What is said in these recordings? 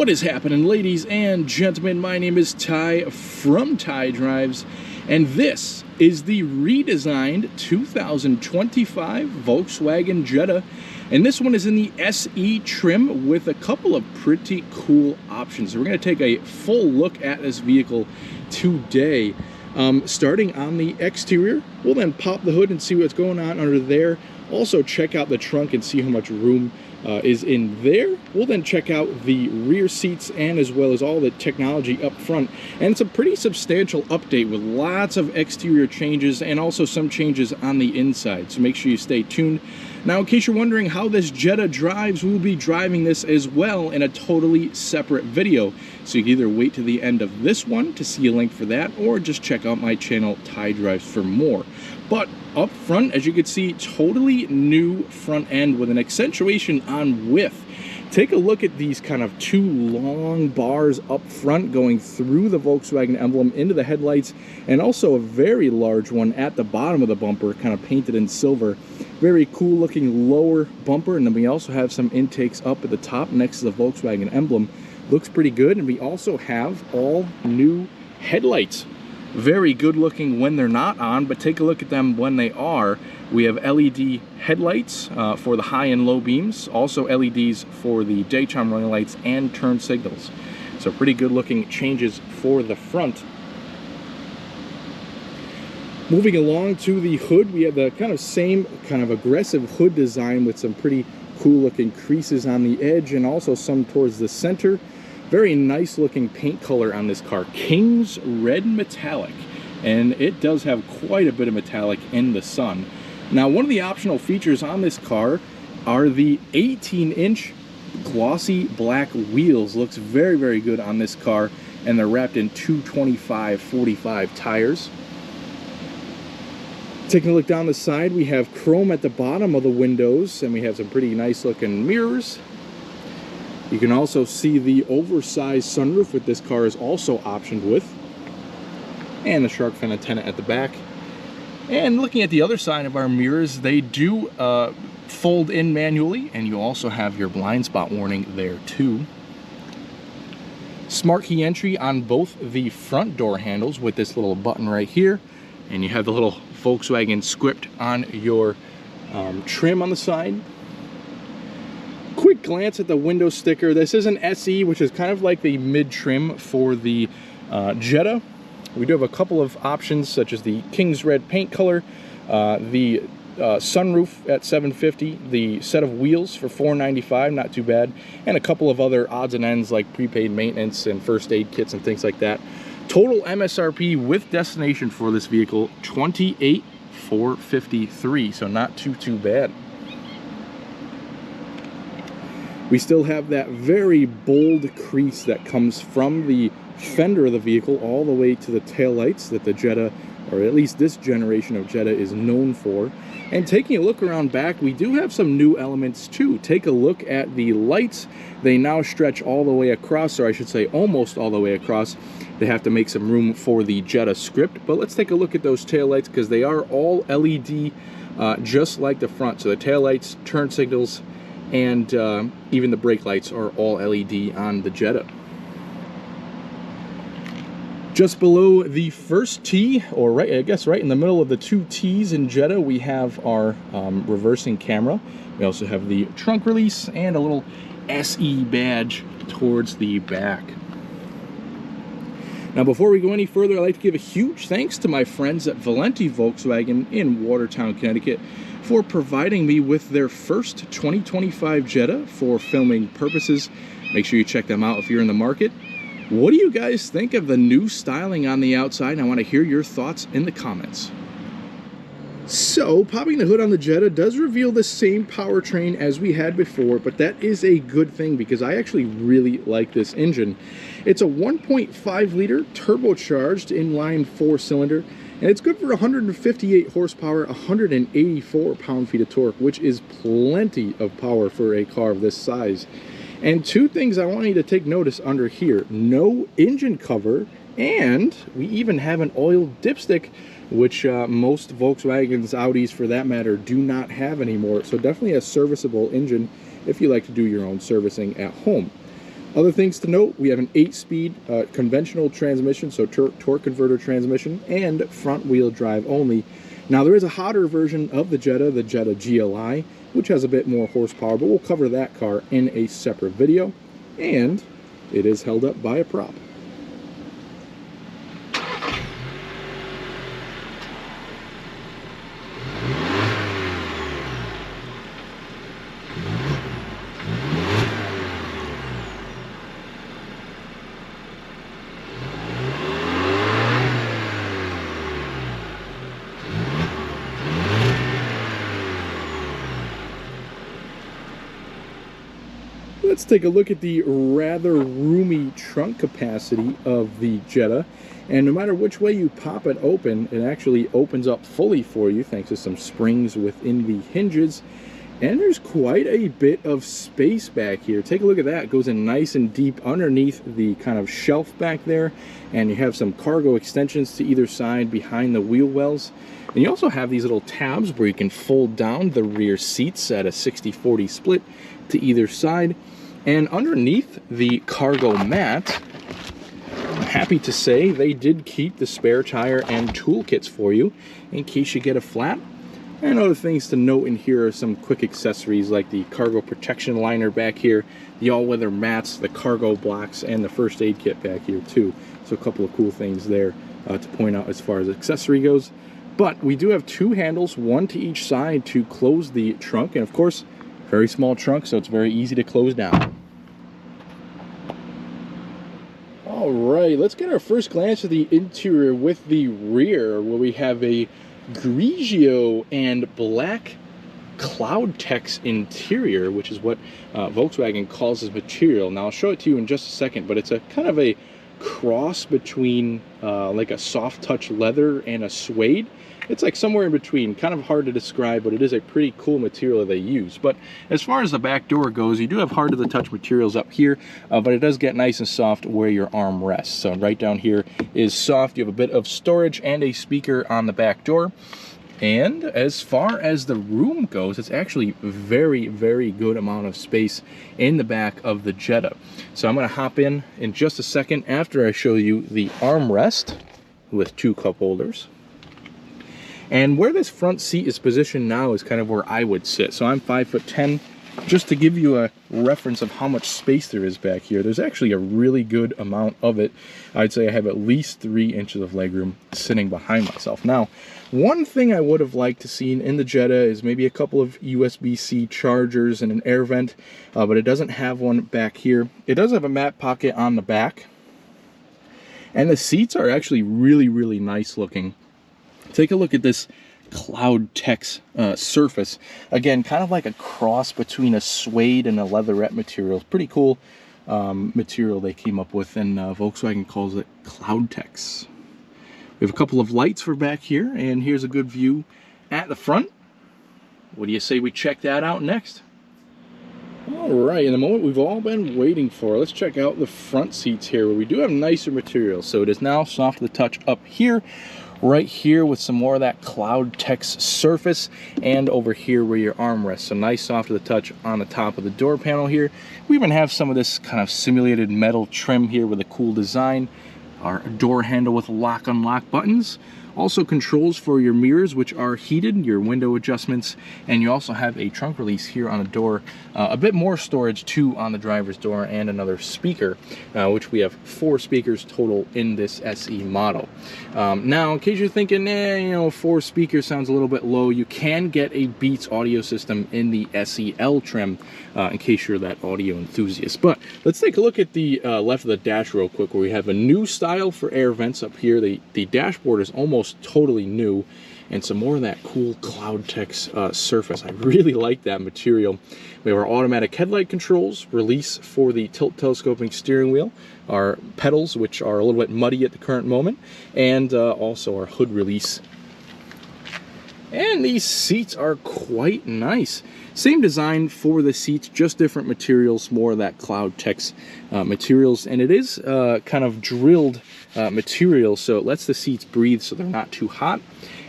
What is happening, ladies and gentlemen? My name is Ty from Ty Drives, and this is the redesigned 2025 Volkswagen Jetta. And this one is in the SE trim with a couple of pretty cool options. So we're going to take a full look at this vehicle today. Starting on the exterior, we'll then pop the hood and see what's going on under there. Also check out the trunk and see how much room is in there. We'll then check out the rear seats and as well as all the technology up front. And it's a pretty substantial update with lots of exterior changes and also some changes on the inside. So make sure you stay tuned. Now, in case you're wondering how this Jetta drives, we'll be driving this as well in a totally separate video. So you can either wait to the end of this one to see a link for that, or just check out my channel, Ty Drives, for more. But up front, as you can see, totally new front end with an accentuation on width. Take a look at these kind of two long bars up front going through the Volkswagen emblem into the headlights, and also a very large one at the bottom of the bumper, kind of painted in silver. Very cool looking lower bumper, and then we also have some intakes up at the top next to the Volkswagen emblem. Looks pretty good, and we also have all new headlights. Very good looking when they're not on, but take a look at them when they are. We have LED headlights for the high and low beams, also LEDs for the daytime running lights and turn signals. So pretty good looking changes for the front. Moving along to the hood, we have the kind of same kind of aggressive hood design with some pretty cool looking creases on the edge and also some towards the center. Very nice looking paint color on this car, King's Red Metallic, and it does have quite a bit of metallic in the sun. Now, one of the optional features on this car are the 18-inch glossy black wheels. Looks very, very good on this car, and they're wrapped in 225/45 tires. Taking a look down the side, we have chrome at the bottom of the windows, and we have some pretty nice looking mirrors. You can also see the oversized sunroof, with this car is also optioned with, and the shark fin antenna at the back. And looking at the other side of our mirrors, they do fold in manually, and you also have your blind spot warning there too. Smart key entry on both the front door handles with this little button right here, and you have the little Volkswagen script on your trim on the side. Quick glance at the window sticker. This is an SE, which is kind of like the mid-trim for the Jetta. We do have a couple of options, such as the King's Red paint color, the sunroof at $750, the set of wheels for $495, not too bad, and a couple of other odds and ends like prepaid maintenance and first aid kits and things like that. Total MSRP with destination for this vehicle, $28,453, so not too bad. We still have that very bold crease that comes from the fender of the vehicle all the way to the taillights that the Jetta, or at least this generation of Jetta, is known for. And taking a look around back, we do have some new elements too. Take a look at the lights. They now stretch all the way across, or I should say almost all the way across. They have to make some room for the Jetta script, but let's take a look at those taillights because they are all LED, just like the front. So the taillights, turn signals, and even the brake lights are all LED on the Jetta. Just below the first T, or right, I guess right in the middle of the two T's in Jetta, we have our reversing camera. We also have the trunk release and a little SE badge towards the back. Now, before we go any further, I'd like to give a huge thanks to my friends at Valenti Volkswagen in Watertown, Connecticut, for providing me with their first 2025 Jetta for filming purposes. Make sure you check them out if you're in the market. What do you guys think of the new styling on the outside? I want to hear your thoughts in the comments. So, popping the hood on the Jetta does reveal the same powertrain as we had before, but that is a good thing because I actually really like this engine. It's a 1.5 liter turbocharged inline 4-cylinder, and it's good for 158 horsepower, 184 pound-feet of torque, which is plenty of power for a car of this size. And two things I want you to take notice under here: no engine cover, and we even have an oil dipstick, which most Volkswagens, Audis for that matter, do not have anymore. So definitely a serviceable engine if you like to do your own servicing at home. Other things to note, we have an 8-speed conventional transmission, so torque converter transmission, and front wheel drive only. Now there is a hotter version of the Jetta GLI, which has a bit more horsepower, but we'll cover that car in a separate video. And it is held up by a prop. Let's take a look at the rather roomy trunk capacity of the Jetta. And no matter which way you pop it open, it actually opens up fully for you thanks to some springs within the hinges. And there's quite a bit of space back here. Take a look at that. It goes in nice and deep underneath the kind of shelf back there. And you have some cargo extensions to either side behind the wheel wells. And you also have these little tabs where you can fold down the rear seats at a 60-40 split to either side. And underneath the cargo mat, I'm happy to say they did keep the spare tire and toolkits for you in case you get a flat. And other things to note in here are some quick accessories like the cargo protection liner back here, the all-weather mats, the cargo blocks, and the first aid kit back here too. So a couple of cool things there to point out as far as accessory goes. But we do have 2 handles, one to each side, to close the trunk. And of course, very small trunk, so it's very easy to close down. All right, let's get our first glance at the interior with the rear, where we have a Grigio and black cloud text interior, which is what Volkswagen calls this material. Now I'll show it to you in just a second, but it's a kind of a cross between like a soft touch leather and a suede. It's like somewhere in between, kind of hard to describe, but it is a pretty cool material that they use. But as far as the back door goes, you do have hard to the touch materials up here, but it does get nice and soft where your arm rests. So right down here is soft. You have a bit of storage and a speaker on the back door. And as far as the room goes, it's actually very, very good amount of space in the back of the Jetta. So I'm going to hop in just a second after I show you the armrest with 2 cup holders. And where this front seat is positioned now is kind of where I would sit. So I'm 5'10". Just to give you a reference of how much space there is back here, there's actually a really good amount of it. I'd say I have at least 3 inches of legroom sitting behind myself. Now, one thing I would have liked to see in the Jetta is maybe a couple of USB-C chargers and an air vent, but it doesn't have one back here. It does have a mat pocket on the back. And the seats are actually really, really nice looking. Take a look at this cloud text surface. Again, kind of like a cross between a suede and a leatherette material. Pretty cool material they came up with, and Volkswagen calls it cloud text. We have a couple of lights for back here, and here's a good view at the front. What do you say we check that out next? All right, in the moment we've all been waiting for, let's check out the front seats here, where we do have nicer material. So it is now soft to the touch up here, right here with some more of that cloud text surface, and over here where your arm rests. So nice soft to the touch on the top of the door panel here. We even have some of this kind of simulated metal trim here with a cool design. Our door handle with lock unlock buttons. Also controls for your mirrors, which are heated, your window adjustments, and you also have a trunk release here on the door. A bit more storage too on the driver's door, and another speaker, which we have 4 speakers total in this SE model. Now, in case you're thinking, you know, 4 speakers sounds a little bit low, you can get a Beats audio system in the SEL trim, in case you're that audio enthusiast. But let's take a look at the left of the dash real quick, where we have a new style for air vents up here. The dashboard is almost totally new, and some more of that cool cloud text surface. I really like that material. We have our automatic headlight controls, release for the tilt telescoping steering wheel, our pedals, which are a little bit muddy at the current moment, and also our hood release. And these seats are quite nice. Same design for the seats, just different materials, more of that cloud text materials, and it is kind of drilled material, so it lets the seats breathe so they're not too hot.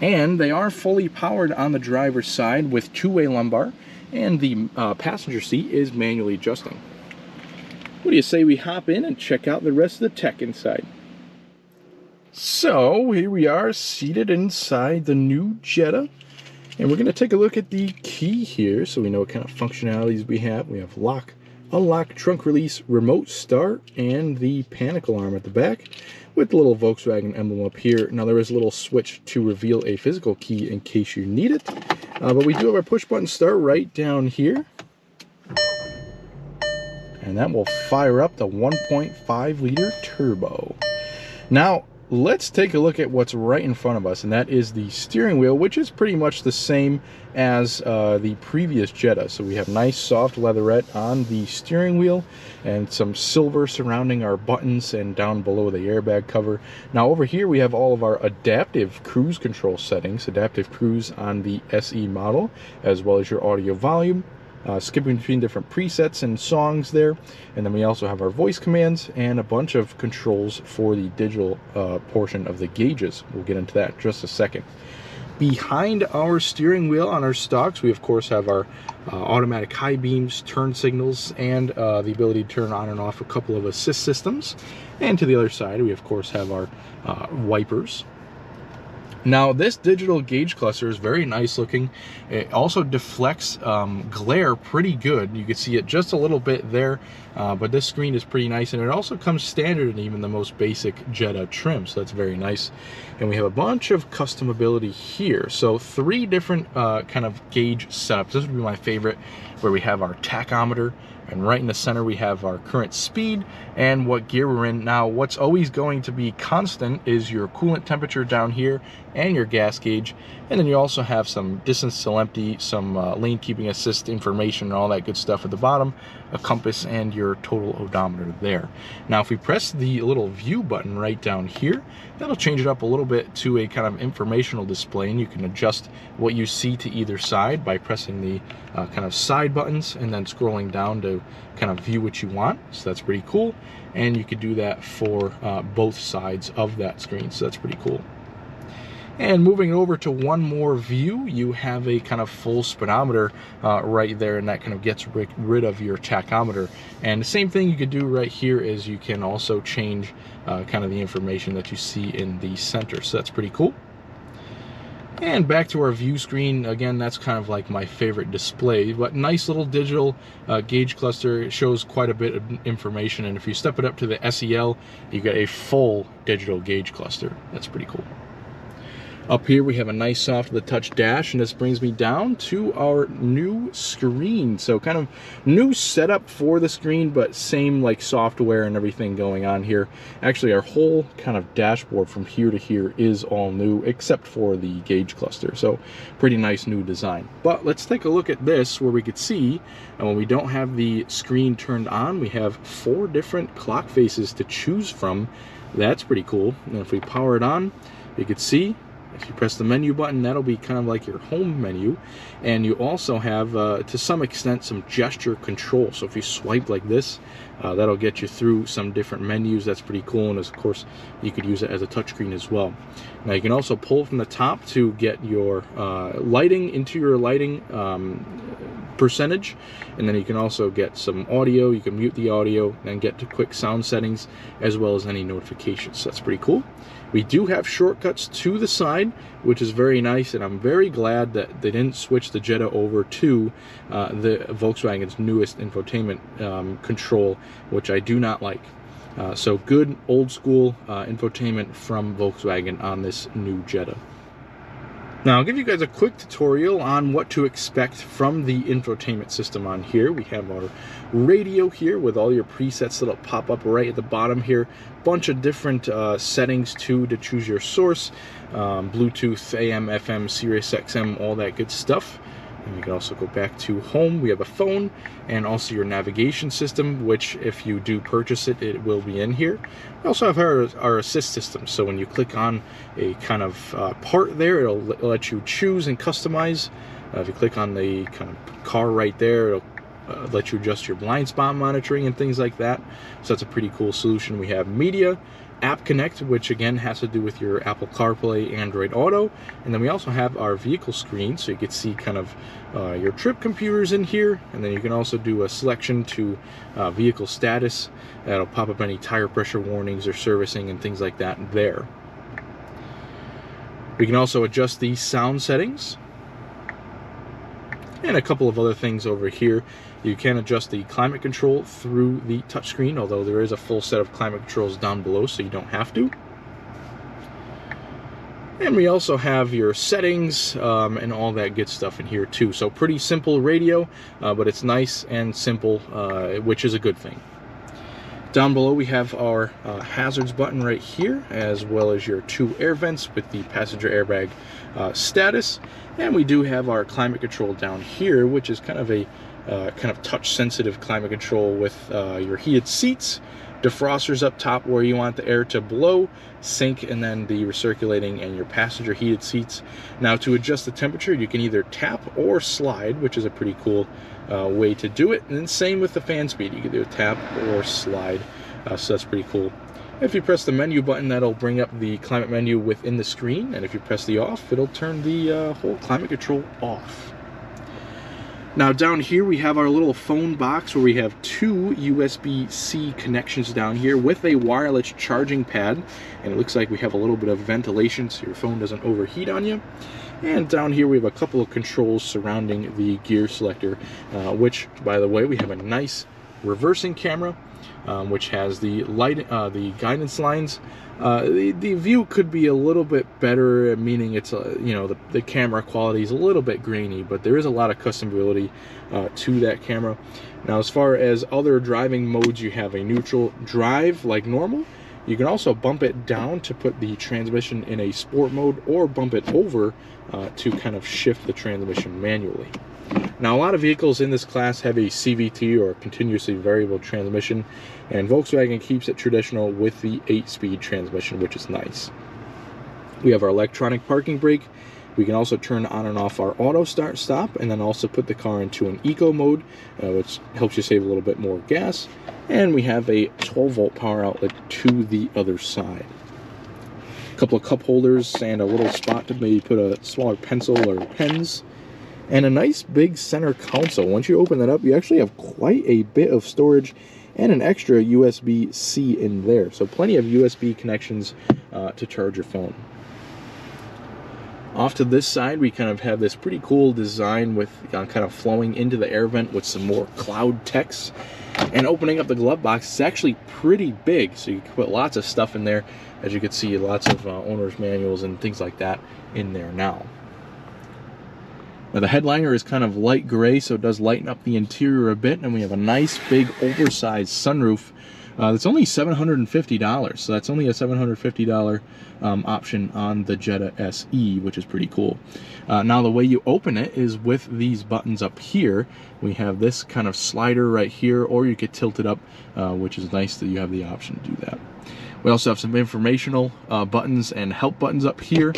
And they are fully powered on the driver's side with 2-way lumbar, and the passenger seat is manually adjusting. What do you say we hop in and check out the rest of the tech inside? So here we are seated inside the new Jetta, and we're going to take a look at the key here so we know what kind of functionalities we have. We have lock, unlock, trunk release, remote start, and the panic alarm at the back with the little Volkswagen emblem up here. Now there is a little switch to reveal a physical key in case you need it, but we do have our push button start right down here. And that will fire up the 1.5 liter turbo. Now, let's take a look at what's right in front of us, and that is the steering wheel, which is pretty much the same as the previous Jetta. So we have nice soft leatherette on the steering wheel and some silver surrounding our buttons and down below the airbag cover. Now over here we have all of our adaptive cruise control settings, adaptive cruise on the SE model, as well as your audio volume. Skipping between different presets and songs there, and then we also have our voice commands and a bunch of controls for the digital portion of the gauges. We'll get into that in just a second. Behind our steering wheel on our stalks, we of course have our automatic high beams, turn signals, and the ability to turn on and off a couple of assist systems. And to the other side, we of course have our wipers. Now this digital gauge cluster is very nice looking. It also deflects glare pretty good. You can see it just a little bit there, but this screen is pretty nice, and it also comes standard in even the most basic Jetta trim, so that's very nice. And we have a bunch of customability here. So 3 different kind of gauge setups. This would be my favorite, where we have our tachometer, and right in the center we have our current speed and what gear we're in. Now what's always going to be constant is your coolant temperature down here and your gas gauge, and then you also have some distance till empty, some lane keeping assist information and all that good stuff at the bottom, a compass, and your total odometer there. Now if we press the little view button right down here, that'll change it up a little bit to a kind of informational display, and you can adjust what you see to either side by pressing the kind of side buttons and then scrolling down to kind of view what you want. So that's pretty cool, and you could do that for both sides of that screen, so that's pretty cool. And moving over to one more view, you have a kind of full speedometer right there, and that kind of gets rid of your tachometer. And the same thing you could do right here is you can also change kind of the information that you see in the center, so that's pretty cool. And back to our view screen, again, that's kind of like my favorite display, but nice little digital gauge cluster. It shows quite a bit of information, and if you step it up to the SEL, you get a full digital gauge cluster. That's pretty cool. Up here we have a nice soft touch dash, and this brings me down to our new screen. So kind of new setup for the screen, but same like software and everything going on here. Actually our whole kind of dashboard from here to here is all new except for the gauge cluster, so pretty nice new design. But let's take a look at this, where we could see, and when we don't have the screen turned on, we have 4 different clock faces to choose from. That's pretty cool. And if we power it on, you could see if you press the menu button, that'll be kind of like your home menu. And you also have, to some extent, some gesture control. So if you swipe like this, that'll get you through some different menus. That's pretty cool. And of course, you could use it as a touchscreen as well. Now you can also pull from the top to get your lighting, interior lighting percentage. And then you can also get some audio. You can mute the audio and get to quick sound settings, as well as any notifications. So that's pretty cool. We do have shortcuts to the side, which is very nice, and I'm very glad that they didn't switch the Jetta over to the Volkswagen's newest infotainment control, which I do not like. So good old school infotainment from Volkswagen on this new Jetta. Now I'll give you guys a quick tutorial on what to expect from the infotainment system on here. We have our radio here with all your presets that'll pop up right at the bottom here. Bunch of different settings too to choose your source, Bluetooth, AM, FM, Sirius XM, all that good stuff. And you can also go back to home. We have a phone and also your navigation system, which if you do purchase it, it will be in here. We also have our assist system. So when you click on a kind of part there, it'll let you choose and customize. If you click on the kind of car right there, it'll let you adjust your blind spot monitoring and things like that. So that's a pretty cool solution. We have media, App Connect, which again has to do with your Apple CarPlay, Android Auto. And then we also have our vehicle screen, so you can see kind of your trip computers in here. And then you can also do a selection to vehicle status. That'll pop up any tire pressure warnings or servicing and things like that there. We can also adjust the sound settings. And a couple of other things over here. You can adjust the climate control through the touchscreen, although there is a full set of climate controls down below, so you don't have to. And we also have your settings and all that good stuff in here too. So pretty simple radio, but it's nice and simple, which is a good thing. Down below we have our hazards button right here, as well as your 2 air vents with the passenger airbag status. And we do have our climate control down here, which is kind of a touch sensitive climate control with your heated seats, defrosters up top where you want the air to blow, sink, and then the recirculating and your passenger heated seats. Now to adjust the temperature, you can either tap or slide, which is a pretty cool way to do it. And then same with the fan speed, you can do a tap or slide, so that's pretty cool. If you press the menu button, that'll bring up the climate menu within the screen, and if you press the off, it'll turn the whole climate control off. Now down here we have our little phone box where we have 2 USB-C connections down here with a wireless charging pad, and it looks like we have a little bit of ventilation so your phone doesn't overheat on you. And down here we have a couple of controls surrounding the gear selector, which, by the way, we have a nice reversing camera, which has the the guidance lines. The view could be a little bit better, meaning it's you know, the camera quality is a little bit grainy, but there is a lot of customability to that camera. Now, as far as other driving modes, you have a neutral drive like normal. You can also bump it down to put the transmission in a sport mode, or bump it over to kind of shift the transmission manually. Now, a lot of vehicles in this class have a CVT, or continuously variable transmission, and Volkswagen keeps it traditional with the 8-speed transmission, which is nice. We have our electronic parking brake. We can also turn on and off our auto start stop, and then also put the car into an eco mode, which helps you save a little bit more gas. And we have a 12-volt power outlet to the other side. A couple of cup holders and a little spot to maybe put a smaller pencil or pens. And a nice big center console. Once you open that up, you actually have quite a bit of storage and an extra USB-C in there. So plenty of USB connections to charge your phone. Off to this side, we kind of have this pretty cool design with kind of flowing into the air vent with some more cloud text. And opening up the glove box, it's actually pretty big, so you can put lots of stuff in there. As you can see, lots of owner's manuals and things like that in there now. Now, the headliner is kind of light gray, so it does lighten up the interior a bit, and we have a nice big oversized sunroof that's only $750, so that's only a $750 option on the Jetta SE, which is pretty cool. Now, the way you open it is with these buttons up here. We have this kind of slider right here, or you could tilt it up, which is nice that you have the option to do that. We also have some informational buttons and help buttons up here.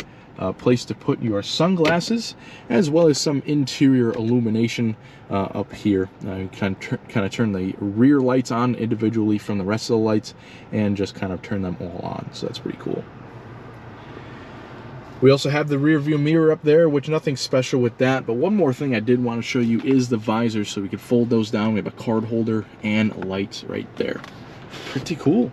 Place to put your sunglasses, as well as some interior illumination up here. You can kind of turn the rear lights on individually from the rest of the lights, and just kind of turn them all on, so that's pretty cool. We also have the rear view mirror up there, which nothing special with that, but one more thing I did want to show you is the visors, so we can fold those down. We have a card holder and lights right there. Pretty cool.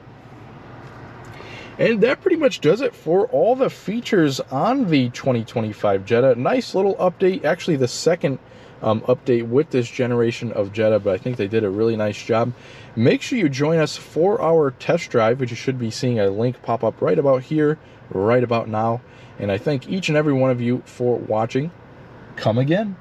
And that pretty much does it for all the features on the 2025 Jetta. Nice little update, actually the second update with this generation of Jetta, but I think they did a really nice job. Make sure you join us for our test drive, which you should be seeing a link pop up right about here, right about now. And I thank each and every one of you for watching. Come again.